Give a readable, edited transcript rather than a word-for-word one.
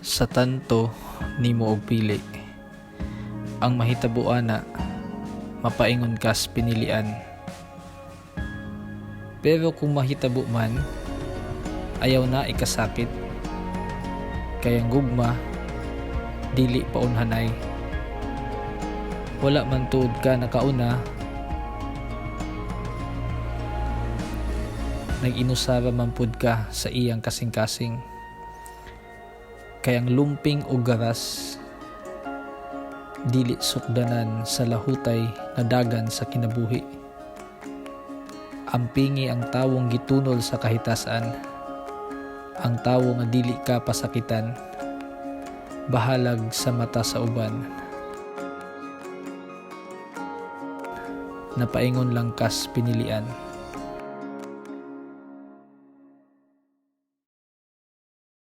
Sa tanto nimo og pili, ang mahitabo ana mapaingon kas pinilian. Pero kung mahitabo man, ayaw na ikasakit, kayang gugma dili paunhanay. Wala man tuod ka nakauna, nag-inusara man pud ka sa iyang kasing-kasing. Kayang lumping o garas dili sukdanan sa lahutay nga dagan sa kinabuhi. Ampingi ang tawong gitunol sa kahitasan, ang tawo nga dili ka pasakitan, bahalag sa mata sa uban. Napaingon lang kas pinilian.